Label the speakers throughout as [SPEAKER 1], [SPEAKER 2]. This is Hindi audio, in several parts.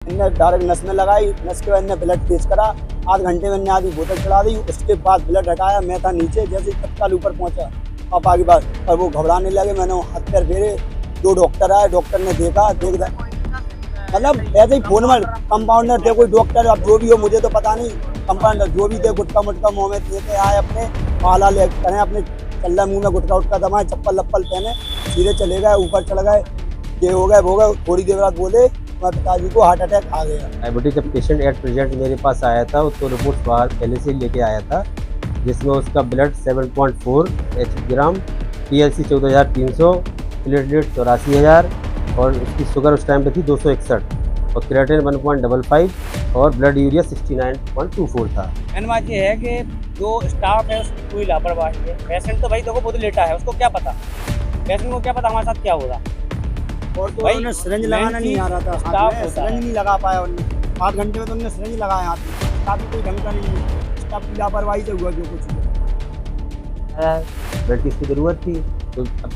[SPEAKER 1] इनने डायरेक्ट नस में लगाई, नस के बाद इनने ब्लड तेज करा, आध घंटे में इनने आधी बोतल चढ़ा दी। उसके बाद ब्लड हटाया, मैं था नीचे, जैसे ही तत्काल ऊपर पहुंचा पापा की बात, और वो घबराने लगे। मैंने हाथ पैर फेरे, 2 डॉक्टर आए, डॉक्टर ने देखा, मतलब ऐसे ही फोन में कंपाउंडर थे, कोई डॉक्टर, अब जो भी हो मुझे तो पता नहीं, कंपाउंडर जो भी थे गुटका मुटका मुँह में लेके आए, अपने पाला ले करें, अपने चल मुँह में गुटका उटका दबाए, चप्पल लप्पल पहने सीधे चले गए, ऊपर चढ़ गए, ये हो गए। थोड़ी देर बाद बोले मैं पिताजी को हार्ट अटैक आ गया।
[SPEAKER 2] डायबिटीज जब पेशेंट एट प्रेजेंट मेरे पास आया था तो रिपोर्ट बाहर पहले से लेके आया था, जिसमें उसका ब्लड 7.4 ग्राम, TLC 14,300, प्लेटलेट 84,000 और उसकी शुगर उस टाइम पे थी 261 और क्रिएटिनिन 1.55 और ब्लड यूरिया 69.24 था।
[SPEAKER 3] बात ये है कि जो स्टाफ है उसकी कोई लापरवाही है। पेशेंट तो भाई देखो खुद लेटा है, उसको क्या पता, पेशेंट को क्या पता हमारे साथ क्या होगा।
[SPEAKER 1] और तो उन्हें सिरिंज लगाना नहीं आ रहा था, हाथ में सिरिंज नहीं लगा पाया उन्होंने, 8 घंटे में तो उन्होंने सिरिंज लगाया हाथ में, काफी कोई ढंग का नहीं है, स्टाफ की लापरवाही से हुआ जो कुछ हुआ।
[SPEAKER 2] ब्लड की इसकी ज़रूरत थी, तो अब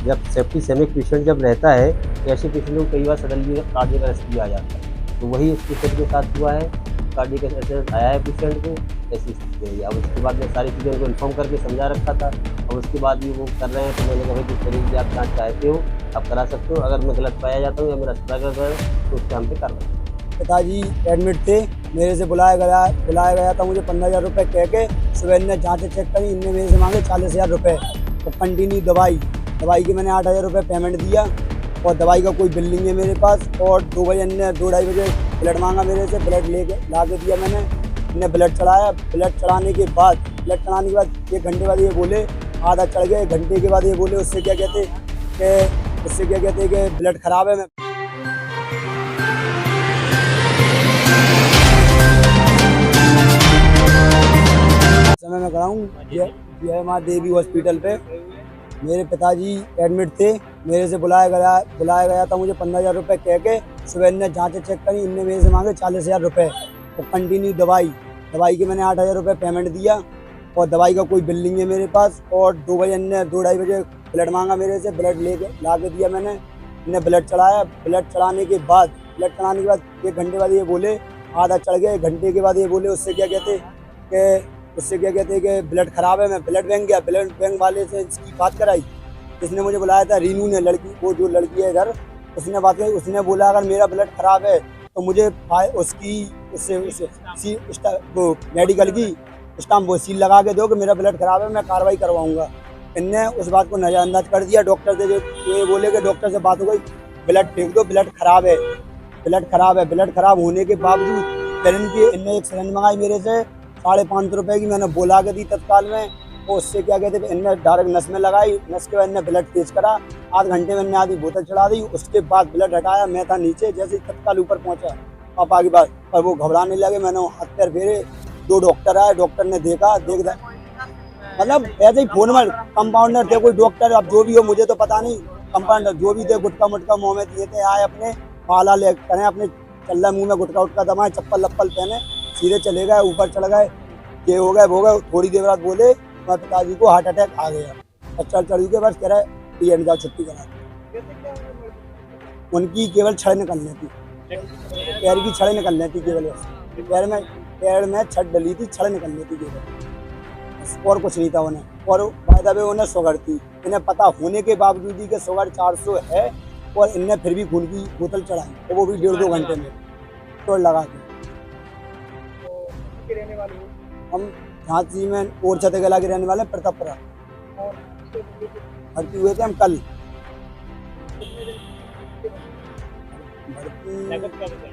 [SPEAKER 2] जब सेफ्टी सेमिक पेशेंट जब रहता है तो ऐसे पेशेंट को कई बार सडनली कार्डियक अरेस्ट भी आ जाता है, तो वही इस पेशेंट के साथ हुआ है। कार्डियक अरेस्ट आया है पेशेंट को, ऐसी स्थिति है। अब उसके बाद में सारी चीज़ें उनको इन्फॉर्म करके समझा रखा था, और उसके बाद भी वो कर रहे हैं, तो मैंने कहा भाई जिस तरीके से आप जाँच चाहते हो आप करा सकते हो, अगर मैं गलत पाया जाता हूँ या मेरा अस्पताल गलत है तो उसके हम पे कार्रवाई।
[SPEAKER 1] पिताजी एडमिट थे, मेरे से बुलाया गया था, मुझे 15,000 रुपये कह के सुबह इनने जाँचें चेक करी, इनने मेरे से मांगे 40,000 रुपये और कंटिन्यू दवाई के मैंने 8,000 रुपये पेमेंट दिया, और दवाई का कोई बिल नहीं है मेरे पास। और 2 बजे इनने 2-2:30 बजे ब्लड मांगा मेरे से, ब्लड ला के दिया मैंने, इन्हें ब्लड चढ़ाया। ब्लड चढ़ाने के बाद 1 घंटे बाद ये बोले, आधा चढ़ गए, 1 घंटे के बाद ये बोले उससे क्या कहते कि ब्लड खराब है। मैं समय में कराऊँ जय माँ देवी हॉस्पिटल पे, मेरे पिताजी एडमिट थे, मेरे से बुलाया गया था, मुझे 15,000 रुपये कह के सुबह इनने जाँचें चेक करी, इनने मेरे से मांगे 40,000 रुपये और कंटिन्यू दवाई के मैंने 8,000 रुपये पेमेंट दिया, और दवाई का कोई बिल नहीं है मेरे पास। और 2 बजे इनने 2-2:30 बजे ब्लड मांगा मेरे से, ब्लड ला के दिया मैंने, इन्हें ब्लड चढ़ाया। ब्लड चढ़ाने के बाद 1 घंटे बाद ये बोले, आधा चढ़ गए, 1 घंटे के बाद ये बोले उससे क्या कहते कि ब्लड खराब है। मैं ब्लड बैंक गया, ब्लड बैंक वाले से इसकी बात कराई, इसने मुझे बुलाया था, रीनू ने, वो जो लड़की है इधर, उसने बात करी, उसने बोला अगर मेरा ब्लड खराब है तो मुझे वो मेडिकल की स्टाम्प वो सील लगा के दो कि मेरा ब्लड खराब है, मैं कार्रवाई करवाऊंगा। इनने उस बात को नज़रअंदाज कर दिया। डॉक्टर से ये बोले कि डॉक्टर से बात हो गई, ब्लड फेंक दो, ब्लड खराब होने के बावजूद फिर इनने एक सिरिंज मंगाई मेरे से 550 रुपये की, मैंने बोला के दी तत्काल में, वो उससे क्या कहते हैं इनने डायरेक्ट नस में लगाई, नस के बाद इनने ब्लड तेज करा, आध घंटे में इनने आधी बोतल चढ़ा दी। उसके बाद ब्लड हटाया, मैं था नीचे, जैसे ही तत्काल ऊपर पहुंचा पापा की बात, और वो घबराने लगे। मैंने हाथ पैर फेरे, 2 डॉक्टर आए, डॉक्टर ने देखा, मतलब ऐसे ही फोन में कंपाउंडर थे, कोई डॉक्टर, अब जो भी हो मुझे तो पता नहीं, कंपाउंडर जो भी थे गुटका मुटका मुँह में लेते आए, अपने पाला ले करें, अपने चल मुँह में गुटका उटका दबाए, चप्पल लप्पल पहने सीधे चले गए, ऊपर चढ़ गए, ये हो गए। थोड़ी देर बाद बोले मैं पिताजी को हार्ट अटैक आ गया, और चढ़ के बस कह रहा है जाओ छुट्टी करा। उनकी केवल छड़ निकलनी थी, पैर की छड़ निकलनी थी केवल, पैर में छड़ डली थी, छड़ निकलनी थी केवल, और कुछ नहीं था उन्हें। और फायदा भी उन्हें शुगर थी, इन्हें पता होने के बावजूद ही कि शुगर 400 है, और इनने फिर भी खून की बोतल चढ़ाई, और वो भी 1.5-2 घंटे में तोड़ लगा के। हम झांसी में और छतेगला के रहने वाले प्रतापपुरा भर्ती हुए थे हम कल। भर्ती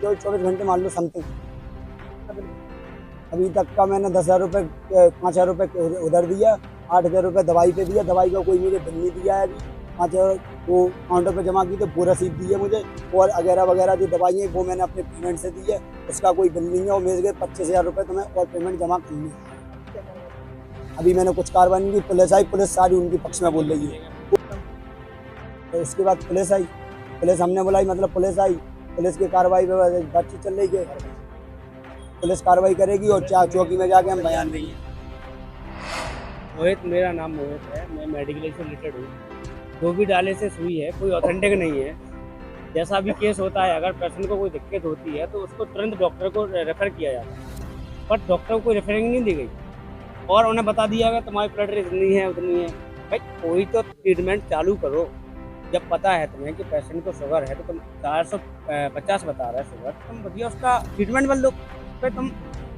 [SPEAKER 1] 24 घंटे मान लो समथिंग। अभी तक का मैंने 10,000 रुपये 5,000 रुपये उधर दिया, 8,000 रुपये दवाई पे दिया, दवाई का कोई मुझे बिल नहीं दिया है। अभी 5,000 वो काउंटर पे जमा की तो वो रसीद दी है मुझे, और वगैरह जो दवाई है वो मैंने अपने पेमेंट से दी है, उसका कोई बिल नहीं है। और मेरे 25,000 रुपये तो मैं और पेमेंट जमा करनी है। अभी मैंने कुछ कार्रवाई नहीं की, पुलिस आई, पुलिस सारी उनके पक्ष में बोल रही है। तो उसके बाद पुलिस आई, पुलिस हमने बुलाई, मतलब पुलिस आई, पुलिस की कार्रवाई पे बातचीत चल रही है, पुलिस कार्रवाई करेगी और चौकी में जाके हम बयान देंगे।
[SPEAKER 3] मोहित, मेरा नाम मोहित है, मैं मेडिकल से रिलेटेड हूँ। जो भी डाले से सुई है, कोई ऑथेंटिक नहीं है। जैसा भी केस होता है, अगर पेशेंट को कोई दिक्कत होती है तो उसको तुरंत डॉक्टर को रेफर किया जाता है, पर डॉक्टर को कोई रेफरिंग नहीं दी गई और उन्हें बता दिया गया तुम्हारी ब्लड प्रेशर इतनी है उतनी है। भाई कोई तो ट्रीटमेंट चालू करो। जब पता है तुम्हें कि पेशेंट को शुगर है तो तुम 450 बता रहे शुगर, तुम बढ़िया उसका ट्रीटमेंट बदल दो। फिर तुम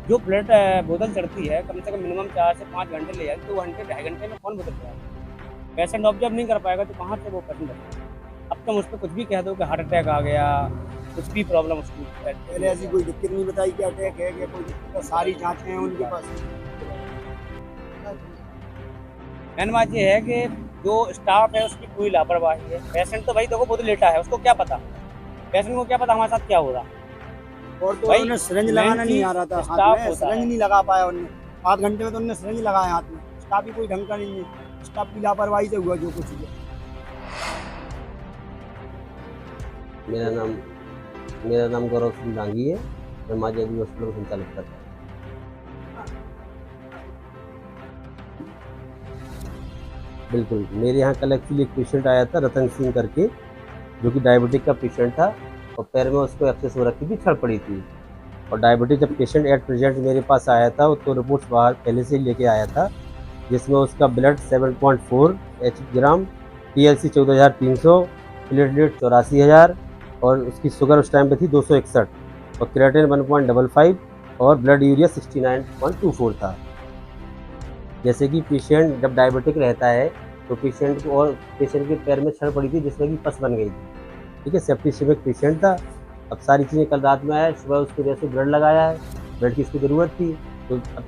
[SPEAKER 3] जो ब्लड बोतल चढ़ती है कम से कम मिनिमम 4 से 5 घंटे ले जाए, 2 घंटे 2.5 घंटे में कौन बदल जाएगा? पेशेंट ऑब्जर्व नहीं कर पाएगा तो कहाँ से वो पेशेंट बचेगा? अब तुम उस पर कुछ भी कह दो कि हार्ट अटैक आ गया, कुछ भी प्रॉब्लम उसकी।
[SPEAKER 1] पहले ऐसी कोई दिक्कत नहीं बताई कि अटैक है क्या कोई दिक्कत है, सारी जांचें हैं उनके पास।
[SPEAKER 3] मेन बात ये है कि जो स्टाफ है उसकी पूरी लापरवाही है। पेशेंट तो भाई देखो बहुत लेटा है, उसको क्या पता, पेशेंट को क्या पता हमारे साथ क्या हो रहा।
[SPEAKER 1] और तो
[SPEAKER 3] भाई,
[SPEAKER 1] उन्हें सिरिंज
[SPEAKER 3] main
[SPEAKER 1] लगाना नहीं
[SPEAKER 3] चीज
[SPEAKER 1] आ रहा था
[SPEAKER 3] स्टाफ
[SPEAKER 1] हाथ में,
[SPEAKER 3] होता
[SPEAKER 1] सिरिंज
[SPEAKER 3] है।
[SPEAKER 1] नहीं लगा पाया उन्हें। आध घंटे में तो उन्होंने सिरिंज लगाया हाथ में। स्टाफ भी कोई ढंग का नहीं है, स्टाफ की लापरवाही से हुआ जो कुछ हुआ।
[SPEAKER 2] मेरा नाम गौरव सिंह डांगी है। मैं माँ जयदेवी हॉस्पिटल का संचालक करता हूँ। बिल्कुल, मेरे यहाँ कल एक्चुअली एक पेशेंट आया था रतन सिंह करके, जो कि डायबिटिक का पेशेंट था और पैर में उसको एक्सेस हो रखी थी, छड़ पड़ी थी। और डायबिटिक जब पेशेंट एट प्रेजेंट मेरे पास आया था तो रिपोर्ट्स बाहर पहले से ही लेके आया था, जिसमें उसका ब्लड 7.4 ग्राम, TLC 14,300, प्लेटलेट 84,000 और उसकी शुगर उस टाइम पे थी 261 और क्रिएटिनिन 1.55 और ब्लड यूरिया 69.24 था। जैसे कि पेशेंट जब डायबिटिक रहता है तो पेशेंट को और पेशेंट के पैर में छड़ पड़ी थी जिसमें कि पस बन गई थी। ठीक है, सेप्टिसेमिक पेशेंट था। अब सारी चीज़ें कल रात में आया, सुबह उसको जैसे ब्लड लगाया है, ब्लड की इसको ज़रूरत थी। तो अब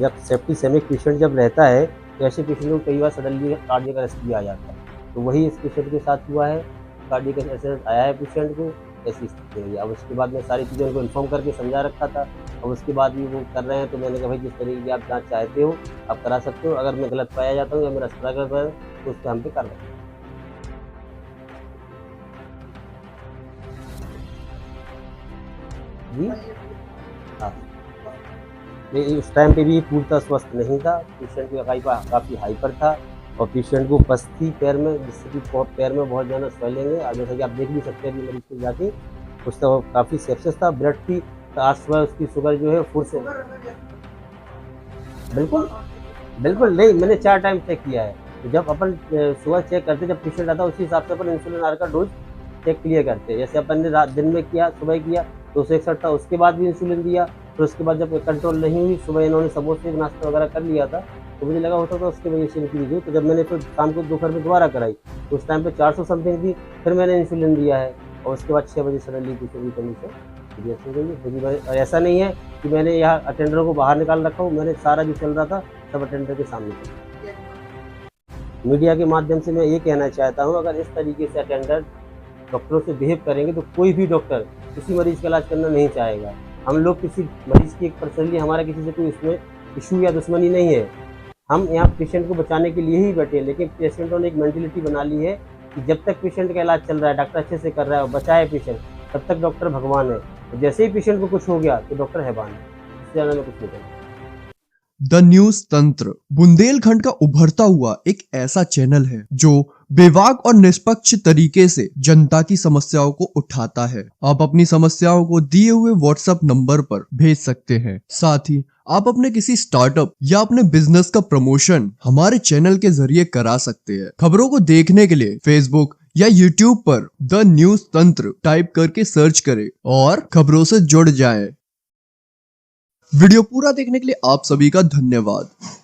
[SPEAKER 2] जब सेप्टिसेमिक पेशेंट जब रहता है तो ऐसे पेशेंट को कई बार सडनली कार्डियक अरेस्ट भी आ जाता है। तो वही इस पेशेंट के साथ हुआ है, कार्डियक अरेस्ट आया है पेशेंट को, ऐसी स्थिति रही। अब उसके बाद मैं सारी चीज़ें उनको इन्फॉर्म करके समझा रखा था। अब उसके बाद भी वो कर रहे हैं तो मैंने कहा भाई जिस तरीके की आप जाँच चाहते हो आप करा सकते हो। अगर मैं गलत पाया जाता हूँ या मेरा अस्पताल गलत पाया तो उस पर हम पे कार्रवाई। जी हाँ, नहीं उस टाइम पे भी पूर्णतः स्वस्थ नहीं था। पेशेंट की काफ़ी हाइपर था और पेशेंट को पस थी पैर में, जिससे कि पैर में बहुत ज़्यादा स्वेलिंग है। और जैसा कि आप देख भी सकते हैं मरीज को जाके, उसका काफ़ी सेप्सिस था, ब्लड थी। तो आज सुबह उसकी शुगर जो है फुल से बिल्कुल नहीं, मैंने 4 टाइम चेक किया है। तो जब अपन सुबह चेक करते, जब पेशेंट आता है उसी हिसाब से अपन इंसुलिन आर का डोज चेक क्लियर करते हैं। जैसे अपन ने दिन में किया, सुबह किया 261 था, उसके बाद भी इंसुलिन दिया। फिर उसके बाद जब कंट्रोल नहीं हुई, सुबह इन्होंने समोसे नाश्ता वगैरह कर लिया था तो मुझे लगा होता था उसकी वजह से इंक्रीज हुई। तो जब मैंने फिर शाम को दोपहर में दोबारा कराई तो उस टाइम पे 400 समथिंग थी, फिर मैंने इंसुलिन दिया है और उसके बाद 6 बजे सडनली पेशेंट की कंडीशन सीरियस हो गई। और ऐसा नहीं है कि मैंने यहाँ अटेंडरों को बाहर निकाल रखा हूँ, मैंने सारा जो चल रहा था सब अटेंडर के सामने चल। मीडिया के माध्यम से मैं ये कहना चाहता हूँ, अगर इस तरीके से अटेंडर डॉक्टरों से बिहेव करेंगे तो कोई भी डॉक्टर किसी मरीज का इलाज करना नहीं चाहेगा। हम लोग किसी मरीज की पर्सनली हमारा किसी से कोई इसमें इशू या दुश्मनी नहीं है। हम यहाँ पेशेंट को बचाने के लिए ही बैठे हैं, लेकिन पेशेंटों ने एक मेंटलिटी बना ली है कि जब तक पेशेंट का इलाज चल रहा है, डॉक्टर अच्छे से कर रहा है और बचाए पेशेंट, तब तक डॉक्टर भगवान है। तो जैसे ही पेशेंट को कुछ हो गया तो डॉक्टर हैवान है। इससे ज़्यादा मैं कुछ नहीं कहूँगा।
[SPEAKER 4] द न्यूज तंत्र बुंदेलखंड का उभरता हुआ एक ऐसा चैनल है जो बेबाक और निष्पक्ष तरीके से जनता की समस्याओं को उठाता है। आप अपनी समस्याओं को दिए हुए व्हाट्सएप नंबर पर भेज सकते हैं। साथ ही आप अपने किसी स्टार्टअप या अपने बिजनेस का प्रमोशन हमारे चैनल के जरिए करा सकते हैं। खबरों को देखने के लिए फेसबुक या यूट्यूब पर द न्यूज तंत्र टाइप करके सर्च करें और खबरों से जुड़ जाएं। वीडियो पूरा देखने के लिए आप सभी का धन्यवाद।